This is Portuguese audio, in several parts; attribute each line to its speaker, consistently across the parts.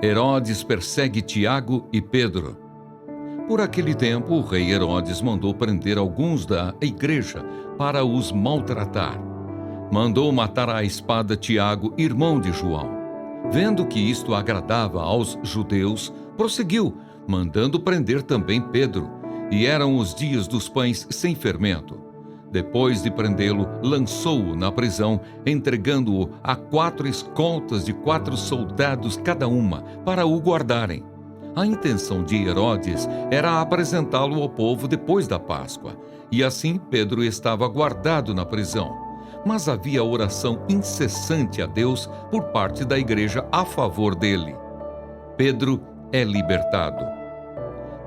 Speaker 1: Herodes persegue Tiago e Pedro. Por aquele tempo, o rei Herodes mandou prender alguns da igreja para os maltratar. Mandou matar à espada Tiago, irmão de João. Vendo que isto agradava aos judeus, prosseguiu, mandando prender também Pedro. E eram os dias dos pães sem fermento. Depois de prendê-lo, lançou-o na prisão, entregando-o a 4 escoltas de 4 soldados cada uma, para o guardarem. A intenção de Herodes era apresentá-lo ao povo depois da Páscoa, e assim Pedro estava guardado na prisão. Mas havia oração incessante a Deus por parte da igreja a favor dele. Pedro é libertado.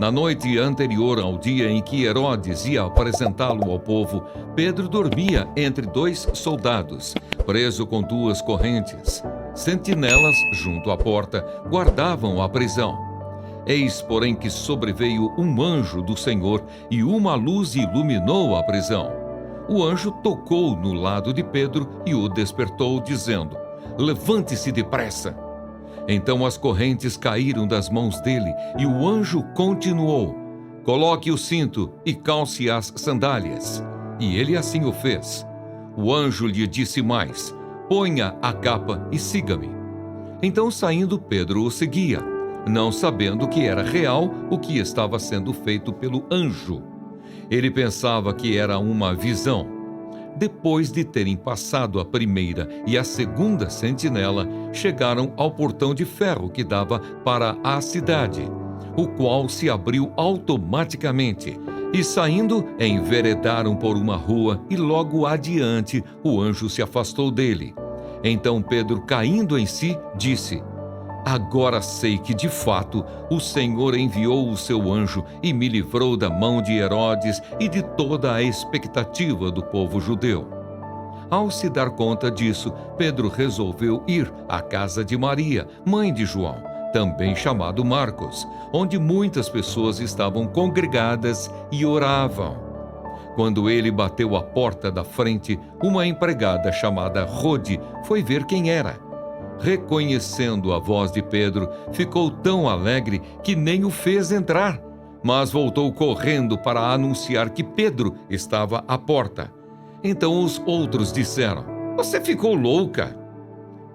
Speaker 1: Na noite anterior ao dia em que Herodes ia apresentá-lo ao povo, Pedro dormia entre 2 soldados, preso com 2 correntes. Sentinelas, junto à porta, guardavam a prisão. Eis, porém, que sobreveio um anjo do Senhor e uma luz iluminou a prisão. O anjo tocou no lado de Pedro e o despertou, dizendo: "Levante-se depressa." Então as correntes caíram das mãos dele e o anjo continuou: "Coloque o cinto e calce as sandálias." E ele assim o fez. O anjo lhe disse mais: "Ponha a capa e siga-me." Então, saindo, Pedro o seguia, não sabendo que era real o que estava sendo feito pelo anjo. Ele pensava que era uma visão. Depois de terem passado a primeira e a segunda sentinela, chegaram ao portão de ferro que dava para a cidade, o qual se abriu automaticamente. E saindo, enveredaram por uma rua e logo adiante o anjo se afastou dele. Então Pedro, caindo em si, disse: "Agora sei que, de fato, o Senhor enviou o seu anjo e me livrou da mão de Herodes e de toda a expectativa do povo judeu." Ao se dar conta disso, Pedro resolveu ir à casa de Maria, mãe de João, também chamado Marcos, onde muitas pessoas estavam congregadas e oravam. Quando ele bateu à porta da frente, uma empregada chamada Rode foi ver quem era. Reconhecendo a voz de Pedro, ficou tão alegre que nem o fez entrar, mas voltou correndo para anunciar que Pedro estava à porta. Então os outros disseram: "Você ficou louca."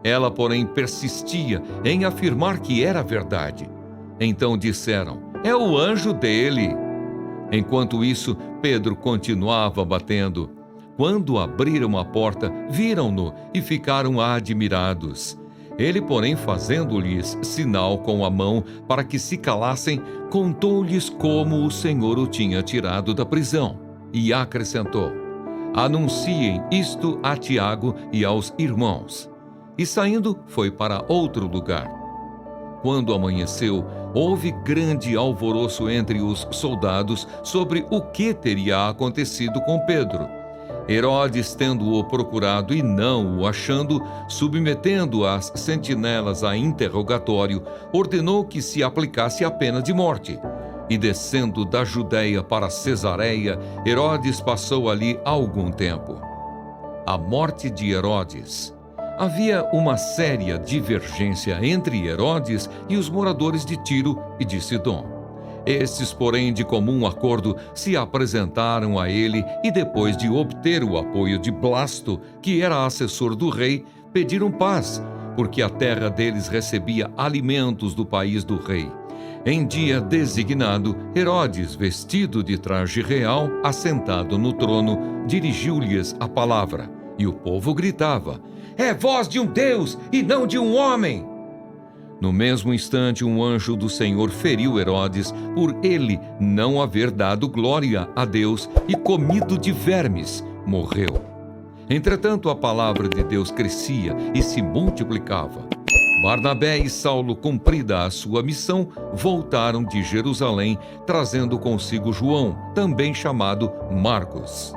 Speaker 1: Ela, porém, persistia em afirmar que era verdade. Então disseram: "É o anjo dele." Enquanto isso, Pedro continuava batendo. Quando abriram a porta, viram-no e ficaram admirados. Ele, porém, fazendo-lhes sinal com a mão para que se calassem, contou-lhes como o Senhor o tinha tirado da prisão. E acrescentou: "Anunciem isto a Tiago e aos irmãos." E saindo, foi para outro lugar. Quando amanheceu, houve grande alvoroço entre os soldados sobre o que teria acontecido com Pedro. Herodes, tendo-o procurado e não o achando, submetendo as sentinelas a interrogatório, ordenou que se aplicasse a pena de morte. E descendo da Judeia para Cesareia, Herodes passou ali algum tempo. A morte de Herodes. Havia uma séria divergência entre Herodes e os moradores de Tiro e de Sidom. Estes, porém, de comum acordo, se apresentaram a ele e, depois de obter o apoio de Blasto, que era assessor do rei, pediram paz, porque a terra deles recebia alimentos do país do rei. Em dia designado, Herodes, vestido de traje real, assentado no trono, dirigiu-lhes a palavra, e o povo gritava: "É voz de um Deus e não de um homem!" No mesmo instante, um anjo do Senhor feriu Herodes por ele não haver dado glória a Deus e comido de vermes, morreu. Entretanto, a palavra de Deus crescia e se multiplicava. Barnabé e Saulo, cumprida a sua missão, voltaram de Jerusalém, trazendo consigo João, também chamado Marcos.